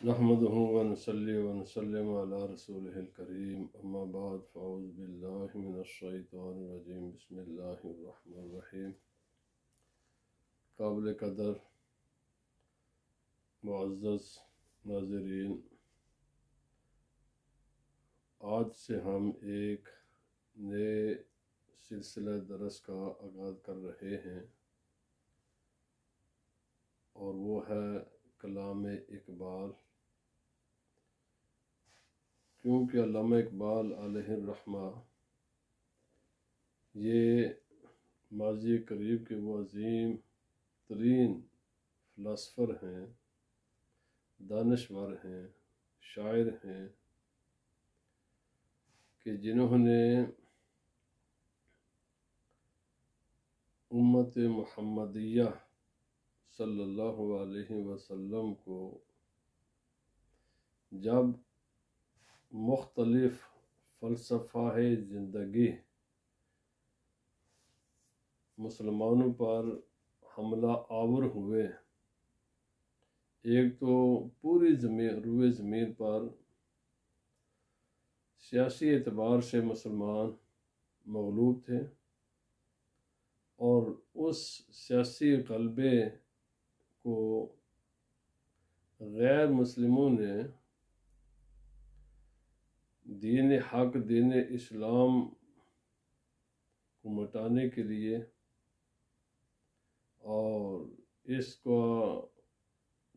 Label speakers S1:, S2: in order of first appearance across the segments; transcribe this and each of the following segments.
S1: نحمده ونصلي ونسلم على رسوله الكريم اما بعد فاعوذ بالله من الشیطان الرجیم بسم اللہ الرحمن الرحیم۔ قابل قدر معزز ناظرین، آج سے ہم ایک نئے سلسلہ درس کا آغاز کر رہے ہیں اور وہ ہے کلام اقبال، کیونکہ علامہ اقبال علیہ الرحمہ یہ ماضی قریب کے وہ عظیم ترین فلاسفر ہیں، دانشور ہیں، شاعر ہیں کہ جنہوں نے امت محمدیہ صلی اللہ علیہ وسلم کو جب مختلف فلسفہ زندگی مسلمانوں پر حملہ آور ہوئے، ایک تو پوری روئے زمین پر سیاسی اعتبار سے مسلمان مغلوب تھے، اور اس سیاسی غلبے کو غیر مسلموں نے دین حق، دین اسلام کو مٹانے کے لیے اور اس کا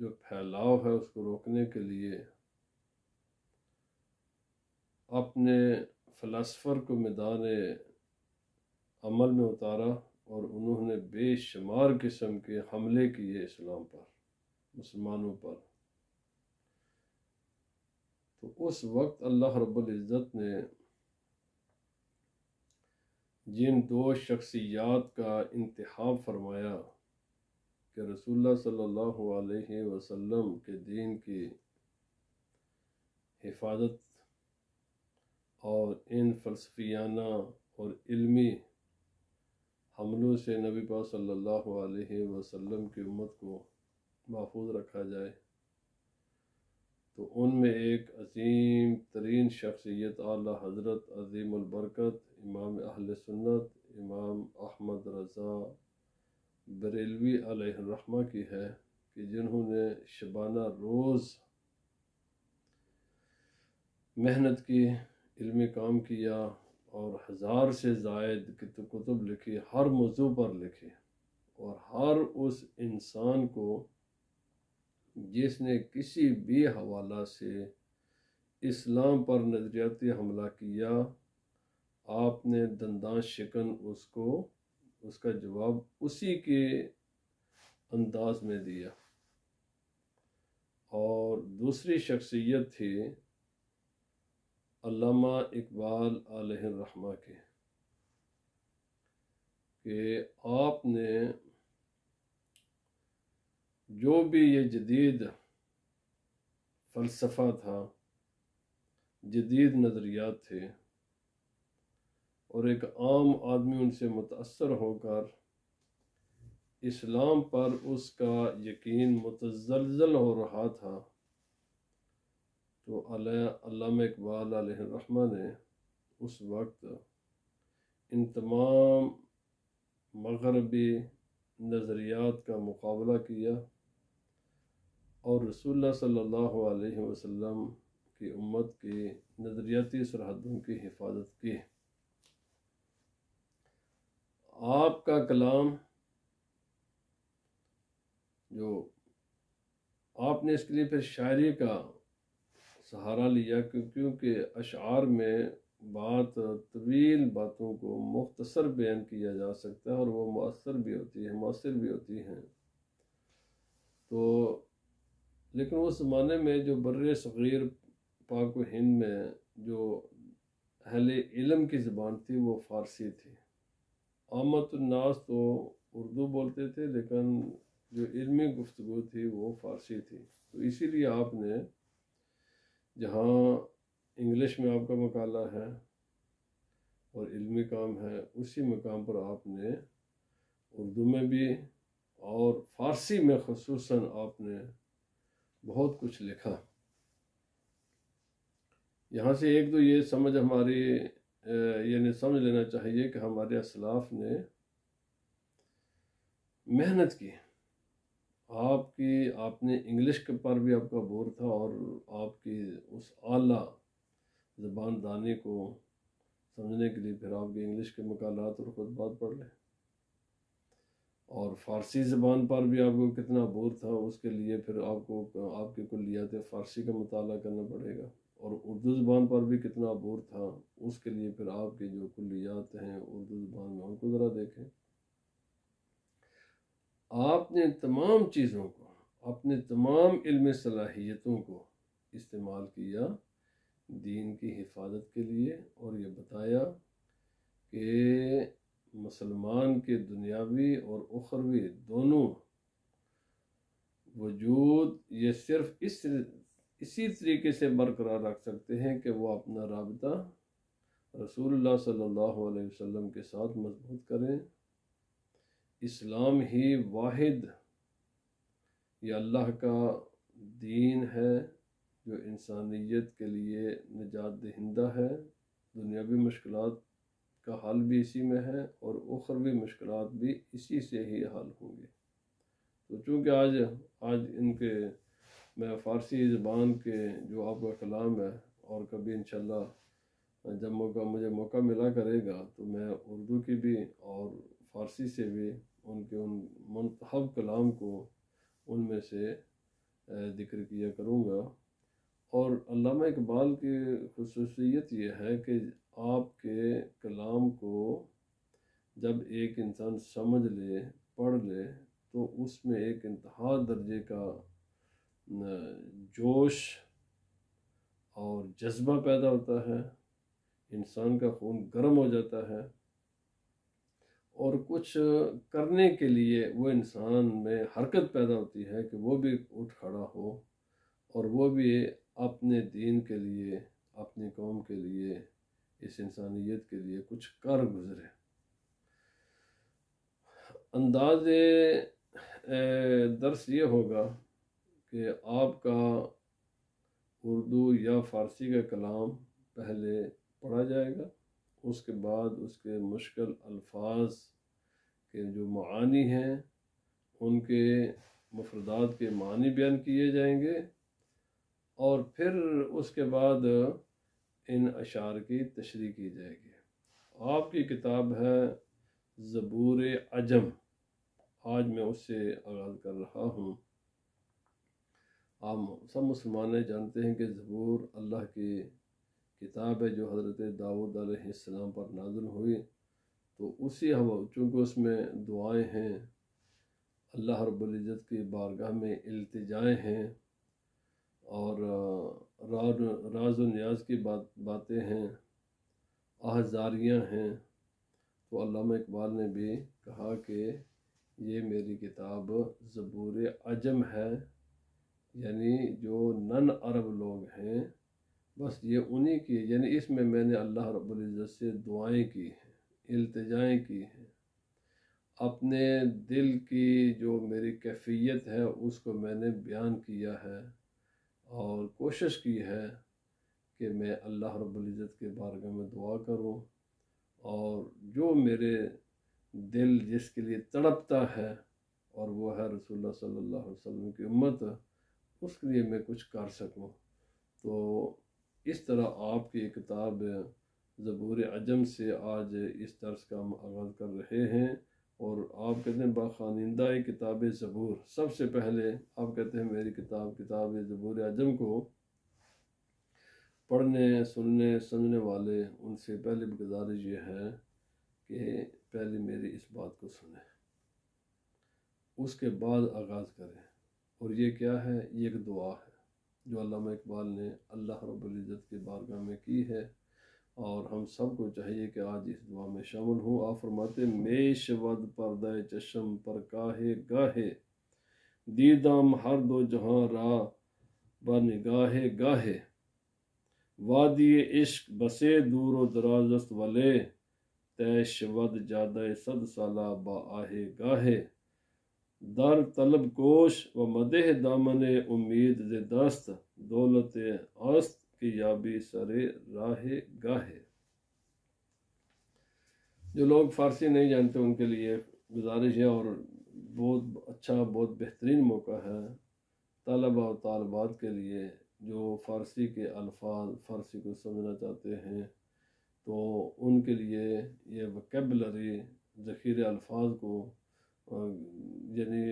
S1: جو پھیلاؤ ہے اس کو روکنے کے لیے اپنے فلاسفر کو میدان عمل میں اتارا، اور انہوں نے بے شمار قسم کے حملے کیے اسلام پر، مسلمانوں پر۔ تو اس وقت اللہ رب العزت نے جن دو شخصیات کا انتخاب فرمایا کہ رسول اللہ صلی اللہ علیہ وسلم کے دین کی حفاظت اور ان فلسفیانہ اور علمی حملوں سے نبی پاک صلی اللہ علیہ وسلم کی امت کو محفوظ رکھا جائے، تو ان میں ایک عظیم ترین شخصیت اعلیٰ حضرت عظیم البرکت امام اہل سنت امام احمد رضا بریلوی علیہ الرحمہ کی ہے، کہ جنہوں نے شبانہ روز محنت کی، علمی کام کیا، اور 1000 سے زائد کتب لکھی، ہر موضوع پر لکھی، اور ہر اس انسان کو جس نے کسی بھی حوالہ سے اسلام پر نظریاتی حملہ کیا، آپ نے دنداں شکن اس کا جواب اسی کے انداز میں دیا۔ اور دوسری شخصیت تھی علامہ اقبال علیہ الرحمہ کی، کہ آپ نے جو بھی یہ جدید فلسفہ تھا، جدید نظریات تھے، اور ایک عام آدمی ان سے متاثر ہو کر اسلام پر اس کا یقین متزلزل ہو رہا تھا، تو علامہ اقبال علیہ الرحمہ نے اس وقت ان تمام مغربی نظریات کا مقابلہ کیا اور رسول اللہ صلی اللہ علیہ وسلم کی امت کی نظریاتی سرحدوں کی حفاظت کی۔ آپ کا کلام جو آپ نے اس کے لیے پھر شاعری کا سہارا لیا، کیونکہ اشعار میں طویل باتوں کو مختصر بیان کیا جا سکتا ہے، اور وہ مؤثر بھی ہوتی ہیں۔ تو لیکن اس زمانے میں جو بر صغیر پاک و ہند میں جو اہل علم کی زبان تھی وہ فارسی تھی، عامت الناس تو اردو بولتے تھے، لیکن جو علمی گفتگو تھی وہ فارسی تھی۔ تو اسی لیے آپ نے جہاں انگلش میں آپ کا مقالہ ہے اور علمی کام ہے، اسی مقام پر آپ نے اردو میں بھی اور فارسی میں خصوصاً آپ نے بہت کچھ لکھا۔ یہاں سے ایک تو یہ سمجھ ہماری یعنی سمجھ لینا چاہیے کہ ہمارے اسلاف نے محنت کی. آپ نے انگلش کے پر بھی آپ کا بور تھا، اور آپ کی اس اعلیٰ زبان دانی کو سمجھنے کے لیے پھر آپ کے انگلش کے مقالات اور خطبات پڑھ لیں. اور فارسی زبان پر بھی آپ کو کتنا بور تھا، اس کے لیے پھر آپ کو آپ کے کلیات فارسی کا مطالعہ کرنا پڑے گا. اور اردو زبان پر بھی کتنا بور تھا، اس کے لیے پھر آپ کے جو کلیات ہیں اردو زبان میں ان کو ذرا دیکھیں. آپ نے تمام چیزوں کو، اپنے تمام علمی صلاحیتوں کو استعمال کیا دین کی حفاظت کے لیے، اور یہ بتایا کہ مسلمان کے دنیاوی اور اخروی دونوں وجود یہ صرف اسی طریقے سے برقرار رکھ سکتے ہیں کہ وہ اپنا رابطہ رسول اللہ صلی اللہ علیہ وسلم کے ساتھ مضبوط کریں. اسلام ہی واحد یہ اللہ کا دین ہے جو انسانیت کے لیے نجات دہندہ ہے. دنیاوی مشکلات کا حل بھی اسی میں ہے، اور اخروی مشکلات بھی اسی سے ہی حل ہوں گے. تو چونکہ آج ان کے میں فارسی زبان کے جو آپ کا کلام ہے، اور کبھی انشاءاللہ جب مجھے موقع ملا کرے گا تو میں اردو کی بھی اور فارسی سے بھی ان منتخب کلام کو ان میں سے ذکر کیا کروں گا. اور علامہ اقبال کی خصوصیت یہ ہے کہ آپ کے کلام کو جب ایک انسان سمجھ لے، پڑھ لے، تو اس میں ایک انتہا درجے کا جوش اور جذبہ پیدا ہوتا ہے. انسان کا خون گرم ہو جاتا ہے، اور کچھ کرنے کے لیے وہ انسان میں حرکت پیدا ہوتی ہے کہ وہ بھی اٹھ کھڑا ہو، اور وہ بھی اپنے دین کے لیے، اپنی قوم کے لیے، اس انسانیت کے لیے کچھ کر گزرے. انداز درس یہ ہوگا کہ آپ کا اردو یا فارسی کا کلام پہلے پڑھا جائے گا، اس کے بعد اس کے مشکل الفاظ کے جو معانی ہیں ان کے مفردات کے معنی بیان کیے جائیں گے، اور پھر اس کے بعد ان اشعار کی تشریح کی جائے گی. آپ کی کتاب ہے زبور عجم، آج میں اس سے آغاز کر رہا ہوں. آپ سب مسلمان جانتے ہیں کہ زبور اللہ کی کتاب ہے جو حضرت داؤد علیہ السلام پر نازل ہوئی. تو اسی چونکہ اس میں دعائیں ہیں، اللہ رب العزت کی بارگاہ میں التجائیں ہیں، اور راز و نیاز کی باتیں ہیں، آہذاریاں ہیں. تو علامہ اقبال نے بھی کہا کہ یہ میری کتاب زبور عجم ہے، یعنی جو نن عرب لوگ ہیں بس یہ انہی کی، یعنی اس میں نے اللہ رب العزت سے دعائیں کی ہیں، التجائیں کی ہیں، اپنے دل کی جو میری کیفیت ہے اس کو میں نے بیان کیا ہے، اور کوشش کی ہے کہ میں اللہ رب العزت کے بارگاہ میں دعا کروں، اور جو میرے دل جس کے لیے تڑپتا ہے، اور وہ ہے رسول اللہ صلی اللہ علیہ وسلم کی امت، اس کے لیے میں کچھ کر سکوں. تو اس طرح آپ کی کتاب زبور عجم سے آج اس درس کا ہم آغاز کر رہے ہیں. اور آپ کہتے ہیں باخوانندہ کتاب زبور، سب سے پہلے آپ کہتے ہیں میری کتاب زبور عجم کو پڑھنے، سننے، سمجھنے والے ان سے پہلے گزارش یہ ہے کہ پہلے میری اس بات کو سنیں، اس کے بعد آغاز کریں. اور یہ کیا ہے؟ یہ ایک دعا ہے جو علامہ اقبال نے اللہ رب العزت کے بارگاہ میں کی ہے، اور ہم سب کو چاہیے کہ آج اس دعا میں شامل ہوں. آپ فرماتے میش ود پردہ چشم پر کاہے گاہے، دیدم ہر دو جہاں را بنگاہے گاہے، وادی عشق بسے دور و درازست ولے، تیش ود جادہ صد سالہ با آہے گاہے، در طلب کوش و مدح دامن امید ز دست، دولت است کہ یا بھی سرے راہ گاہے۔ جو لوگ فارسی نہیں جانتے ان کے لیے گزارش ہے، اور بہت اچھا بہت بہترین موقع ہے طلبہ و طالبات کے لیے جو فارسی کے الفاظ فارسی کو سمجھنا چاہتے ہیں، تو ان کے لیے یہ وکیبلری ذخیرہ الفاظ کو یعنی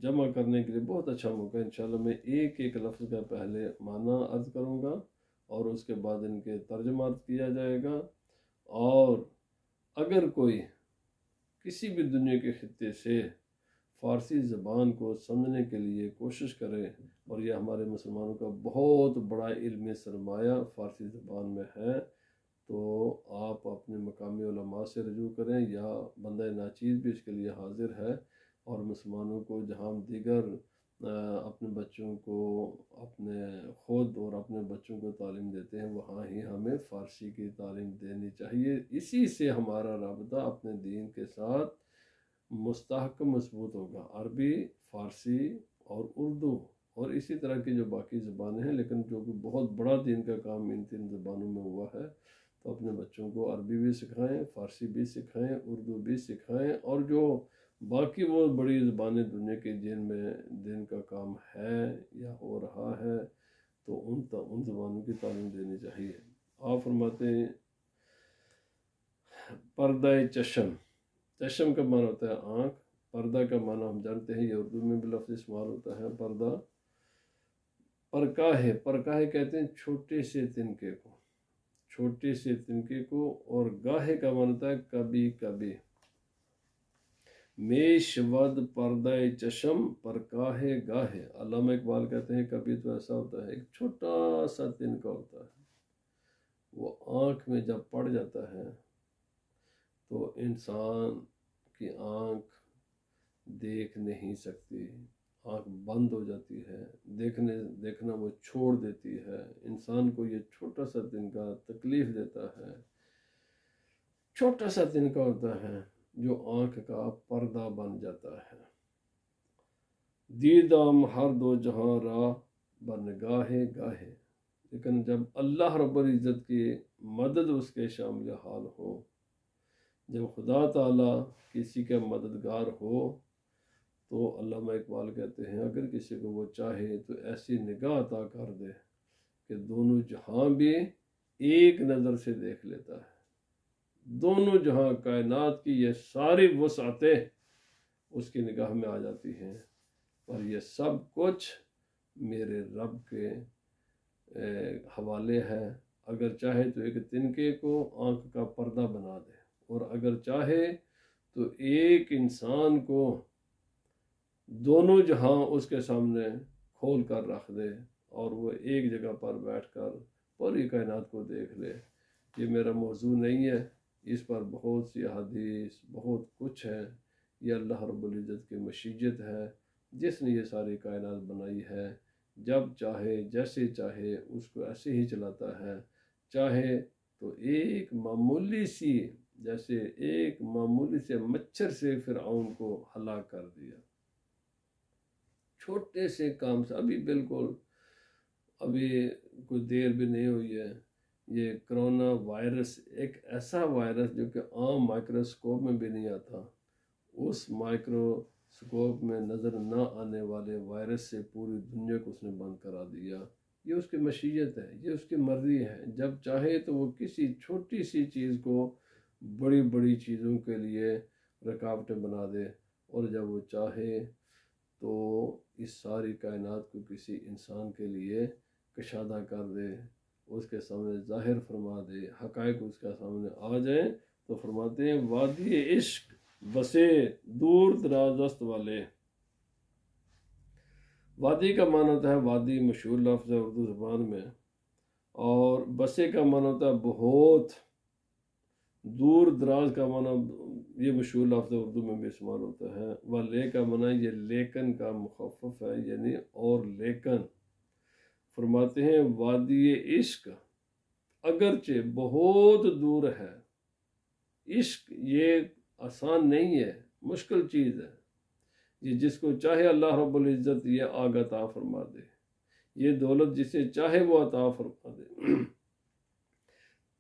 S1: جمع کرنے کے لیے بہت اچھا موقع ہے۔ انشاءاللہ میں ایک ایک لفظ کا پہلے معنی عرض کروں گا اور اس کے بعد ان کے ترجمات کیا جائے گا، اور اگر کوئی کسی بھی دنیا کے خطے سے فارسی زبان کو سمجھنے کے لیے کوشش کرے، اور یہ ہمارے مسلمانوں کا بہت بڑا علمی سرمایہ فارسی زبان میں ہے، تو آپ اپنے مقامی علماء سے رجوع کریں، یا بندہ ناچیز بھی اس کے لیے حاضر ہے، اور مسلمانوں کو جہاں دیگر اپنے بچوں کو اپنے خود اور اپنے بچوں کو تعلیم دیتے ہیں وہاں ہی ہمیں فارسی کی تعلیم دینی چاہیے۔ اسی سے ہمارا رابطہ اپنے دین کے ساتھ مستحکم مضبوط ہوگا، عربی، فارسی اور اردو، اور اسی طرح کی جو باقی زبانیں ہیں، لیکن جو کہ بہت بڑا دین کا کام ان 3 زبانوں میں ہوا ہے، تو اپنے بچوں کو عربی بھی سکھائیں، فارسی بھی سکھائیں، اردو بھی سکھائیں، اور جو باقی وہ بڑی زبانیں دنیا کے جن میں دین کا کام ہے یا ہو رہا ہے، تو ان زبانوں کی تعلیم دینی چاہیے۔ آپ فرماتے ہیں پردہ چشم، چشم کا معنی ہوتا ہے آنکھ، پردہ کا معنی ہم جانتے ہیں، یہ اردو میں بھی لفظ استعمال ہوتا ہے پردہ۔ پرکاہے، پرکاہے کہتے ہیں چھوٹے سے تنکے کو، چھوٹے سے تنکے کو، اور گاہے کا معنی ہوتا ہے کبھی کبھی۔ میش ود پردہ چشم پرکاہے گاہے، علامہ اقبال کہتے ہیں کبھی تو ایسا ہوتا ہے ایک چھوٹا سا تنکا ہوتا ہے، وہ آنکھ میں جب پڑ جاتا ہے تو انسان کی آنکھ دیکھ نہیں سکتی، آنکھ بند ہو جاتی ہے، دیکھنا وہ چھوڑ دیتی ہے۔ انسان کو یہ چھوٹا سا تنکا تکلیف دیتا ہے، چھوٹا سا تنکا ہوتا ہے جو آنکھ کا پردہ بن جاتا ہے۔ دیدم ہر دو جہاں راہ بنگاہے گاہے، لیکن جب اللہ رب العزت کی مدد اس کے شامل حال ہو، جب خدا تعالیٰ کسی کا مددگار ہو، تو علامہ اقبال کہتے ہیں اگر کسی کو وہ چاہے تو ایسی نگاہ عطا کر دے کہ دونوں جہاں بھی ایک نظر سے دیکھ لیتا ہے، دونوں جہاں کائنات کی یہ ساری وسعتیں اس کی نگاہ میں آ جاتی ہیں، اور یہ سب کچھ میرے رب کے حوالے ہے۔ اگر چاہے تو ایک تنکے کو آنکھ کا پردہ بنا دے، اور اگر چاہے تو ایک انسان کو دونوں جہاں اس کے سامنے کھول کر رکھ دے، اور وہ ایک جگہ پر بیٹھ کر پوری کائنات کو دیکھ لے۔ یہ میرا موضوع نہیں ہے، اس پر بہت سی احادیث بہت کچھ ہے، یہ اللہ رب العزت کی مشیت ہے جس نے یہ ساری کائنات بنائی ہے، جب چاہے جیسے چاہے اس کو ایسے ہی چلاتا ہے، چاہے تو ایک معمولی سی جیسے ایک معمولی سے مچھر سے فرعون کو ہلاک کر دیا، چھوٹے سے کام سے۔ ابھی کوئی دیر بھی نہیں ہوئی ہے، یہ کرونا وائرس ایک ایسا وائرس جو کہ عام مائکروسکوپ میں بھی نہیں آتا، اس مائکروسکوپ میں نظر نہ آنے والے وائرس سے پوری دنیا کو اس نے بند کرا دیا۔ یہ اس کی مشیت ہے، یہ اس کی مرضی ہے، جب چاہے تو وہ کسی چھوٹی سی چیز کو بڑی بڑی چیزوں کے لیے رکاوٹیں بنا دے، اور جب وہ چاہے تو اس ساری کائنات کو کسی انسان کے لیے کشادہ کر دے، اس کے سامنے ظاہر فرما دے، حقائق اس کے سامنے آ جائیں، تو فرماتے ہیں وادی عشق بسے دور درازست والے۔ وادی کا معنی ہوتا ہے وادی، مشہور لفظ ہے اردو زبان میں، اور بسے کا معنی ہوتا ہے بہت، دور دراز کا معنی یہ مشہور لفظ اردو میں بھی استعمال ہوتا ہے، والے کا معنی یہ لیکن کا مخفف ہے، یعنی اور لیکن۔ فرماتے ہیں وادی عشق اگرچہ بہت دور ہے، عشق یہ آسان نہیں ہے، مشکل چیز ہے، یہ جس کو چاہے اللہ رب العزت یہ آگاہ عطا فرما دے، یہ دولت جسے چاہے وہ عطا فرما دے۔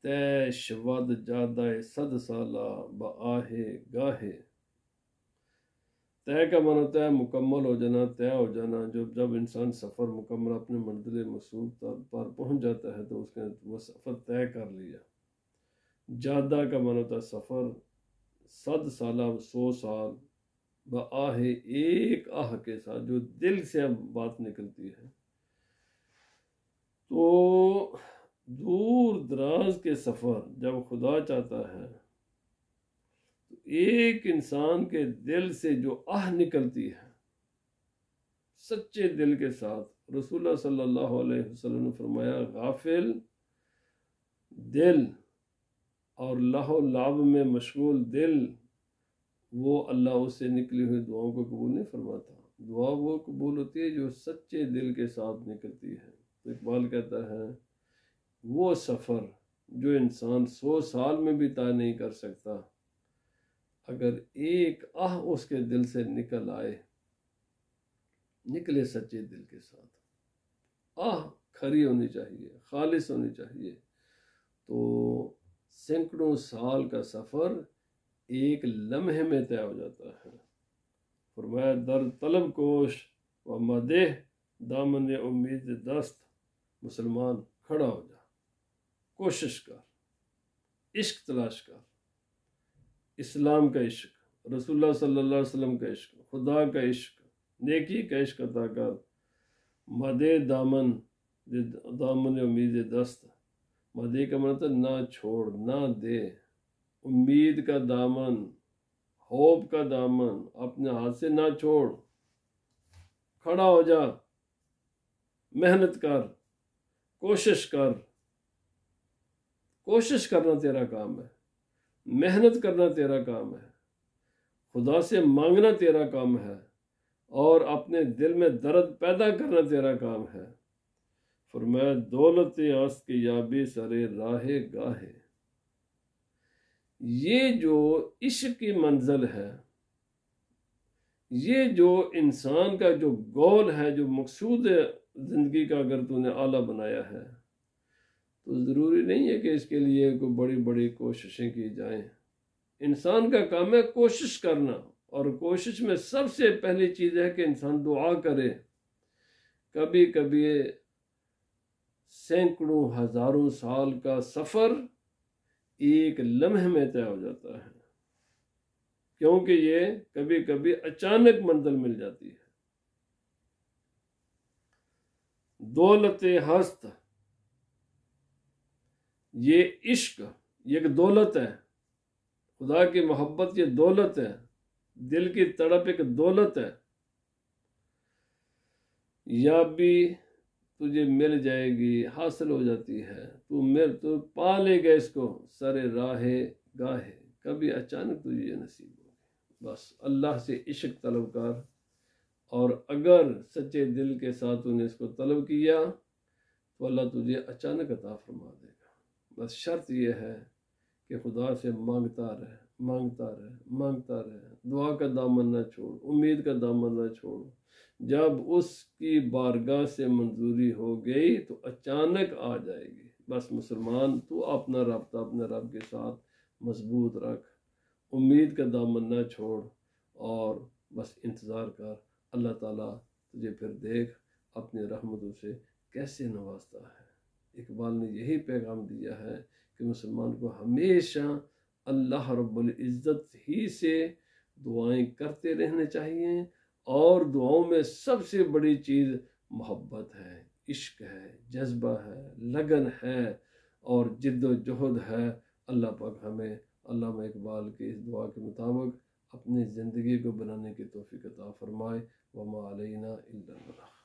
S1: تے شود جادہ صد سالہ بآہ گاہے، طے کا معنی ہوتا ہے مکمل ہو جانا، طے ہو جانا۔ جب انسان سفر مکمل اپنے منزل مقصود پر پہنچ جاتا ہے تو اس نے وہ سفر طے کر لیا۔ جادہ کا معنی ہوتا ہے سفر، صد سالہ 100 سال، بآہ ایک آہ کے ساتھ، جو دل سے بات نکلتی ہے۔ تو دور دراز کے سفر جب خدا چاہتا ہے تو ایک انسان کے دل سے جو آہ نکلتی ہے سچے دل کے ساتھ، رسول اللہ صلی اللہ علیہ وسلم نے فرمایا غافل دل اور لہو لعب میں مشغول دل، وہ اللہ اس سے نکلی ہوئی دعاؤں کو قبول نہیں فرماتا۔ دعا وہ قبول ہوتی ہے جو سچے دل کے ساتھ نکلتی ہے۔ تو اقبال کہتا ہے وہ سفر جو انسان 100 سال میں بھی طے نہیں کر سکتا، اگر ایک آہ اس کے دل سے نکل آئے، نکلے سچے دل کے ساتھ، آہ کھری ہونی چاہیے، خالص ہونی چاہیے، تو سینکڑوں سال کا سفر ایک لمحے میں طے ہو جاتا ہے۔ فرمایا در طلب کوش و مدح دامن امید دست، مسلمان کھڑا ہو جا، کوشش کر، عشق تلاش کر، اسلام کا عشق، رسول اللہ صلی اللہ علیہ وسلم کا عشق، خدا کا عشق، نیکی کا عشق عطا کر۔ مدے دامن امید دست، مدے کا مطلب نہ چھوڑ، نہ دے، امید کا دامن، ہوپ کا دامن اپنے ہاتھ سے نہ چھوڑ، کھڑا ہو جا، محنت کر، کوشش کر۔ کوشش کرنا تیرا کام ہے، محنت کرنا تیرا کام ہے، خدا سے مانگنا تیرا کام ہے، اور اپنے دل میں درد پیدا کرنا تیرا کام ہے۔ فرمایا دولت است کی یابی سرے راہ گاہے، یہ جو عشق کی منزل ہے، یہ جو انسان کا جو گول ہے، جو مقصود ہے زندگی کا، اگر تو نے اعلیٰ بنایا ہے تو ضروری نہیں ہے کہ اس کے لیے کوئی بڑی بڑی کوششیں کی جائیں۔ انسان کا کام ہے کوشش کرنا، اور کوشش میں سب سے پہلی چیز ہے کہ انسان دعا کرے۔ کبھی کبھی سینکڑوں ہزاروں سال کا سفر ایک لمحے میں طے ہو جاتا ہے، کیونکہ یہ کبھی کبھی اچانک منزل مل جاتی ہے۔ دولت ہست، یہ عشق، یہ ایک دولت ہے، خدا کی محبت یہ دولت ہے، دل کی تڑپ ایک دولت ہے، یا بھی تجھے مل جائے گی، حاصل ہو جاتی ہے، تو پا لے گا اس کو سر راہ گاہے، کبھی اچانک تجھے یہ نصیب ہوگی۔ بس اللہ سے عشق طلب کر، اور اگر سچے دل کے ساتھ تو نے اس کو طلب کیا تو اللہ تجھے اچانک عطا فرما دے گا۔ بس شرط یہ ہے کہ خدا سے مانگتا رہے، مانگتا رہے، مانگتا رہے، دعا کا دامن نہ چھوڑ، امید کا دامن نہ چھوڑ۔ جب اس کی بارگاہ سے منظوری ہو گئی تو اچانک آ جائے گی۔ بس مسلمان تو اپنا رابطہ اپنے رب کے ساتھ مضبوط رکھ، امید کا دامن نہ چھوڑ، اور بس انتظار کر، اللہ تعالیٰ تجھے پھر دیکھ اپنی رحمتوں سے کیسے نوازتا ہے۔ اقبال نے یہی پیغام دیا ہے کہ مسلمان کو ہمیشہ اللہ رب العزت ہی سے دعائیں کرتے رہنے چاہیے، اور دعاؤں میں سب سے بڑی چیز محبت ہے، عشق ہے، جذبہ ہے، لگن ہے، اور جد و جہد ہے۔ اللہ پاک ہمیں علامہ اقبال کی اس دعا کے مطابق اپنی زندگی کو بنانے کی توفیق عطا فرمائے۔ وما علینا الا البلاغ۔